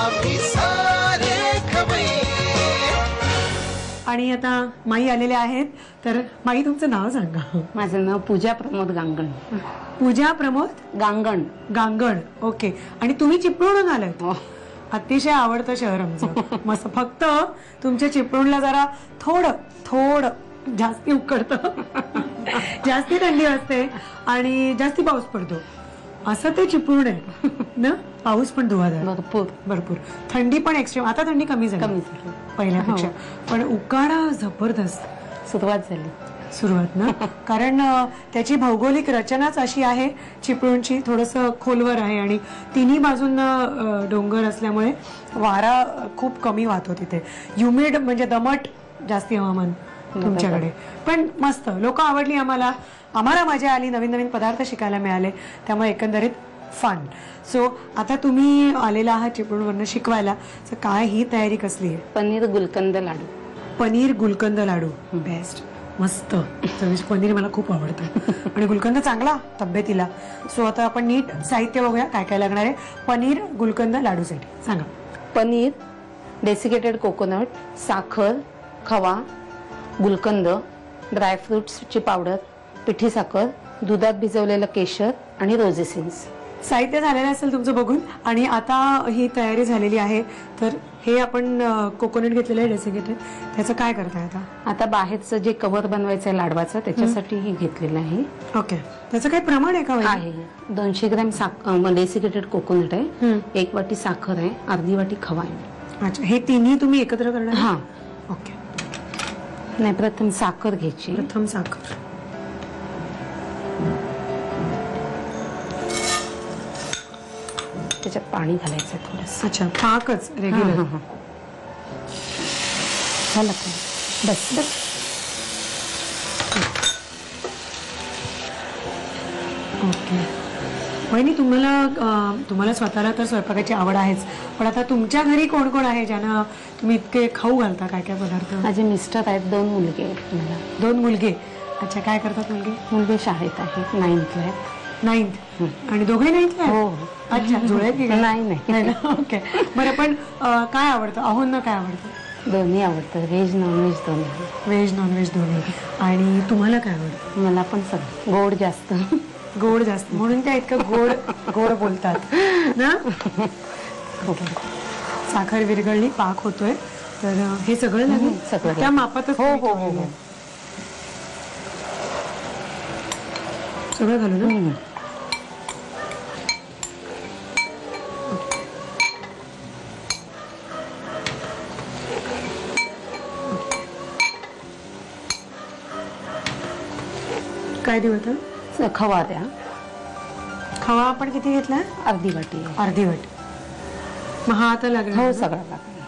आम्ही सारे खवय्ये. आणि आता माई आलेल्या आहेत, तर माई तुमचं नाव सांगा. माझं नाव पूजा प्रमोद गांगण. पूजा प्रमोद गांगण. गांगण. ओके. आणि तुम्ही चिपळूणहून आलात. हो. अतिशय आवडतं शहर आमचं. मस्त. फक्त तुमच्या चिपळूणला जरा थोडं जास्ती उकडतं, जास्ती थंडी असते आणि जास्ती पाऊस पडतो. असं ते चिपळूण आहे ना. पाऊस पण धुवाधार भरपूर, थंडी पण एक्स्ट्रीम. आता थंडी कमी झाली पहिल्यापेक्षा, पण उकाडा जबरदस्त. सुरुवात ना. कारण त्याची भौगोलिक रचनाच अशी आहे चिपळूणची, थोडंसं खोलवर आहे आणि तिन्ही बाजूंना डोंगर असल्यामुळे वारा खूप कमी वाहतो तिथे. ह्युमिड म्हणजे दमट जास्ती हवामान तुमच्याकडे. पण मस्त, लोक आवडली आम्हाला मजा आली, नवीन पदार्थ शिकायला मिळाले, त्यामुळे एकंदरीत फन. सो आता तुम्ही आलेला आहात चिपळूणवरनं शिकवायला, तर काय ही तयारी कसली आहे? पनीर गुलकंद लाडू. पनीर गुलकंद लाडू बेस्ट. मस्त. पनीर मला खूप आवडतं आणि गुलकंद चांगला तब्येतीला. सो आता आपण नीट साहित्य बघूया काय काय लागणार आहे पनीर गुलकंद लाडूसाठी. सांगा. पनीर, डेसिकेटेड कोकोनट, साखर, खवा, गुलकंद, ड्रायफ्रुट्सची पावडर, पिठी साखर, दुधात भिजवलेलं केशर आणि रोज एसेन्स. साहित्य झालेलं असेल तुमचं बघून. आणि आता ही तयारी झालेली आहे, तर हे आपण कोकोनट घेतलेलं आहे डेसिकेटेड, त्याचं काय करताय आता? आता बाहेरचं जे कव्हर बनवायचं आहे लाडवाचं, त्याच्यासाठी हे घेतलेलं आहे. ओके. त्याचं काही प्रमाण आहे का? आहे. 200 ग्रॅम डेसिकेटेड कोकोनट आहे, 1 वाटी साखर आहे, अर्धी वाटी खवा आहे. अच्छा. हे तिन्ही तुम्ही एकत्र करणार? हा. ओके. नाही, प्रथम साखर घ्यायची. प्रथम साखर. त्याच्यात पाणी घालायचं थोडंसं. अच्छा. पाकच रेग्युलर. झालं का? बस. ओके. वहिनी, तुम्हाला स्वतःला तर स्वयंपाकाची आवड आहेच, पण आता तुमच्या घरी कोण कोण आहे ज्यांना तुम्ही इतके खाऊ घालता? काय काय पदार्थ? माझे मिस्टर आहेत, 2 मुलगे आहेत मला. 2 मुलगे. अच्छा. काय करतात मुलगे? मुलगे शाळेत आहेत, 9th आहेत. 9th. आणि दोघे 9th ला? हो. अच्छा. जुळे की काय? नाही. ओके. बरं, पण काय आवडतं? अहोंना काय आवडतं? दोन्ही आवडतं, व्हेज नॉनव्हेज दोन्ही. व्हेज नॉनव्हेज दोन्ही. आणि तुम्हाला काय आवडतं? मला पण सगळं. गोड जास्त. गोड जास्त, म्हणून त्या इतकं गोड बोलतात ना. साखर विरघळली, पाक होतोय, तर हे सगळं लागेल. सगळं त्या मापातच. हो. सगळं घालू ना. काय देऊ आता? खवा द्या. खवा आपण किती घेतला? अर्धी वाटी. अर्धी वाटी. मग हा आता लागेल? हो, सगळं लागेल.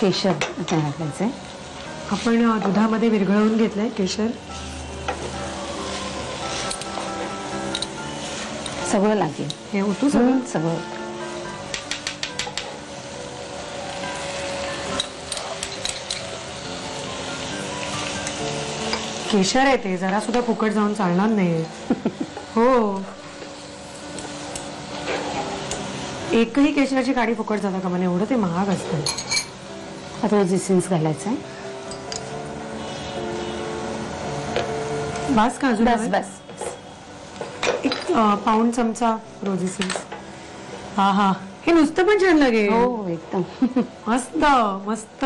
केशर घालायचंय. आपण दुधामध्ये विरघळवून घेतलंय केशर. सगळं लागेल. हे ओतू सगळं? सगळं. केशर आहे ते, जरा सुद्धा फुकट जाऊन चालणार नाही. हो. एकही केशराची काडी फुकट जाता का? मला एवढं ते महाग असतं. रोज एसेन्स घालायचं आहे. बस का अजून? बस. 1 पाऊण चमचा रोज एसेन्स. हा. हे नुसतं पण छान लागेल. हो, एकदम मस्त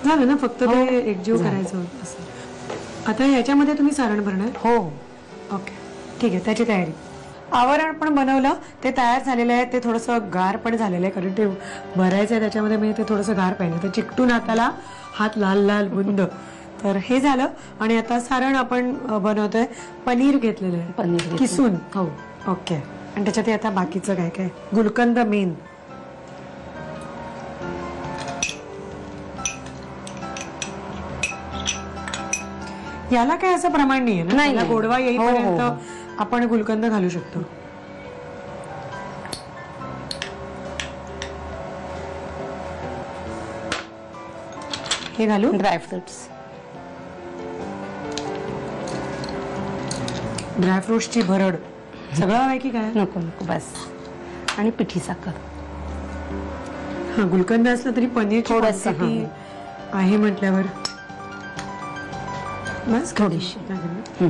झालं ना. फक्त ते एकजीव करायचं. आता याच्यामध्ये तुम्ही सारण भरणार? हो. ओके. ठीक आहे. त्याची तयारी. आवरण पण बनवलं, ते तयार झालेलं आहे. ते थोडंसं गार पण झालेलं आहे, कारण ते भरायचं आहे त्याच्यामध्ये. मी ते थोडंसं गार पाहिजे, तर चिकटून हाताला हात लाल बुंद. तर हे झालं. आणि आता सारण आपण बनवतोय. पनीर घेतलेलं आहे, पनीर किसून. हो. ओके. आणि त्याच्यात आता बाकीचं काय काय? गुलकंद मेन. याला काय असं प्रमाण नाहीये ना? नाही. गोडवा येईपर्यंत आपण गुलकंद घालू शकतो. हे घालू. ड्रायफ्रुट्स. ड्रायफ्रुट्सची भरड सगळं हवंय की काय? नको नको बस. आणि पिठी साखर. हा गुलकंद असलं तरी पनीर थोडंसं, quantity आहे म्हटल्यावर बस थोडीशी.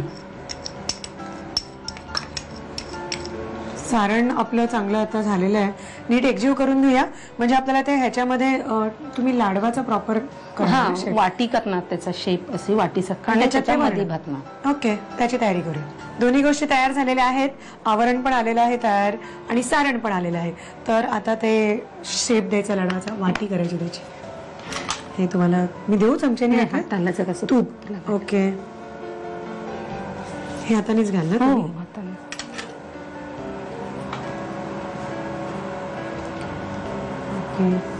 सारण आपलं चांगलं आता झालेलं आहे. नीट एकजीव करून घेऊया म्हणजे आपल्याला ते ह्याच्यामध्ये तुम्ही लाडवाचा प्रॉपर हा वाटी करणार त्याचा शेप अशी वाटीसारखं आणि त्याच्यामध्ये भातणार. ओके त्याची तयारी करूया. दोन्ही गोष्टी तयार झालेल्या आहेत. आवरण पण आलेलं आहे तयार आणि सारण पण आलेलं आहे. तर आता ते शेप द्यायचा लाडवाचा वाटी करायची त्याची. हे तुम्हाला मी देऊ चमच्याने हाताला जरासं तूप. ओके हे हातानेच घाल ना हो तुम्ही? हाताला. Okay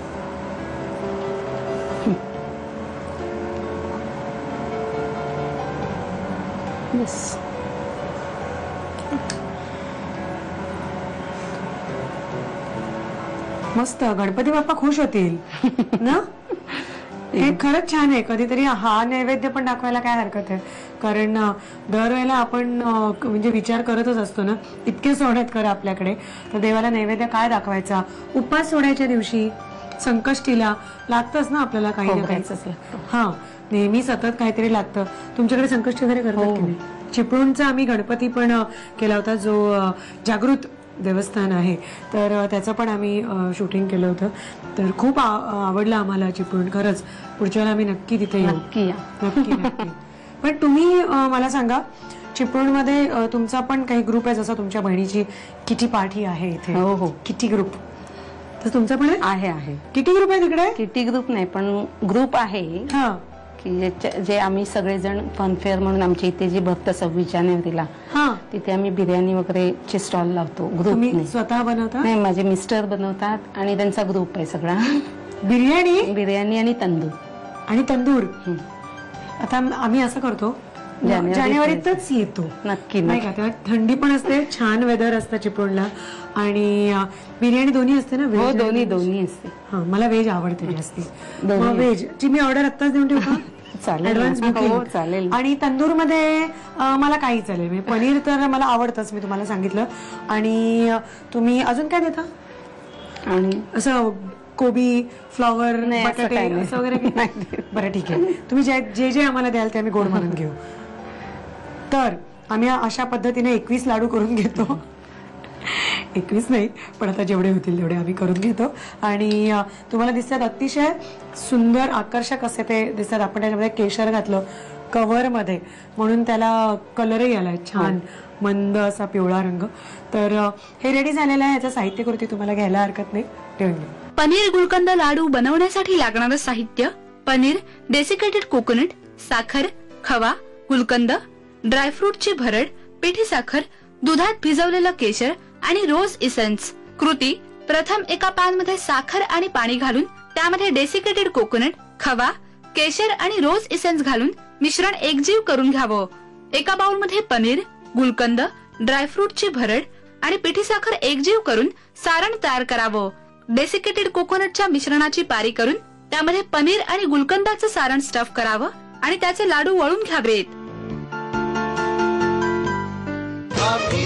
Yes. मस्त. गणपती बाप्पा खुश होतील ना. हे खरंच छान आहे. कधीतरी हा नैवेद्य पण दाखवायला काय हरकत आहे. कारण दरवेळेला आपण म्हणजे विचार करतच असतो ना इतके सोहळ्यात कर आपल्याकडे तर देवाला नैवेद्य काय दाखवायचा. उपास सोडायच्या दिवशी संकष्टीला लागतच ना आपल्याला काही ना काही. हा नेहमी सतत काहीतरी लागतं. तुमच्याकडे संकष्टी वगैरे करतात की नाही? चिपळूणचा आम्ही गणपती पण केला होता जो जागृत देवस्थान आहे तर त्याचं पण आम्ही शूटिंग केलं होतं. तर खूप आवडलं आम्हाला चिपळूण. खरंच पुढच्या वेळेला आम्ही नक्की तिथे येऊ. नक्की नक्की. पण तुम्ही मला सांगा चिपळूणमध्ये तुमचा पण काही ग्रुप आहे जसं तुमच्या बहिणीची किटी पार्टी आहे इथे. हो हो किटी ग्रुप तर तुमचा पण आहे. किटी ग्रुप आहे तिकडे? किटी ग्रुप नाही पण ग्रुप आहे हा की जे आम्ही सगळेजण फनफेअर म्हणून आमच्या इथे जे भक्त 26 जानेवारीला हा तिथे आम्ही बिर्याणी वगैरे चे स्टॉल लावतो. ग्रुप तुम्ही स्वतः बनवता? नाही माझे मिस्टर बनवतात आणि त्यांचा ग्रुप आहे सगळा. बिर्याणी आणि तंदूर. आणि तंदूर. आता आम्ही असं करतो जानेवारीतच येतो. नक्की नाही का तेव्हा थंडी पण असते छान वेदर असतं चिपळूणला आणि बिर्याणी दोन्ही असते ना? हो व्हेज दोन्ही असते. हा मला व्हेज आवडते जास्ती. मग व्हेज ची मी ऑर्डर आत्ताच देऊन ठेवू का? चालेल. ऍडव्हान्स हो बुकिंग चालेल. आणि तंदूर मध्ये मला काही चालेल. म्हणजे पनीर तर मला आवडतंच मी तुम्हाला सांगितलं. आणि तुम्ही अजून काय देता? आणि असं कोबी फ्लॉवर नाही, असं बटाटे काही नाही. असं वगैरे काही? बरं ठीक आहे. तुम्ही जे आम्हाला द्याल ते आम्ही गोड म्हणून घेऊ. तर आम्ही अशा पद्धतीने 21 लाडू करून घेतो. 21 नाही पण आता जेवढे होतील तेवढे आम्ही करून घेतो. आणि तुम्हाला दिसतात अतिशय सुंदर आकर्षक असे ते दिसतात. आपण त्याच्यामध्ये केशर घातलं कव्हर मध्ये म्हणून त्याला कलरही आलाय छान मंद असा पिवळा रंग. तर हे रेडी झालेलं आहे. याचं साहित्य कृती तुम्हाला घ्यायला हरकत नाही. ठेवून घ्या. पनीर गुलकंद लाडू बनवण्यासाठी लागणारं साहित्य: पनीर, डेसिकेटेड कोकोनट, साखर, खवा, गुलकंद, ड्रायफ्रूटची भरड, पिठी साखर, दुधात भिजवलेलं केशर आणि रोज इसेन्स. कृती: प्रथम एका पॅन मध्ये साखर आणि पाणी घालून त्यामध्ये डेसिकेटेड कोकोनट, खवा, केशर आणि रोज इसेन्स घालून मिश्रण एकजीव करून घ्यावं. एका बाउल मध्ये पनीर, गुलकंद, ड्रायफ्रूटची भरड आणि पिठी साखर एकजीव करून सारण तयार करावं. डेसिकेटेड कोकोनटच्या मिश्रणाची पारी करून त्यामध्ये पनीर आणि गुलकंदाचं सारण स्टफ करावं आणि त्याचे लाडू वळून घ्यावेत. आम्ही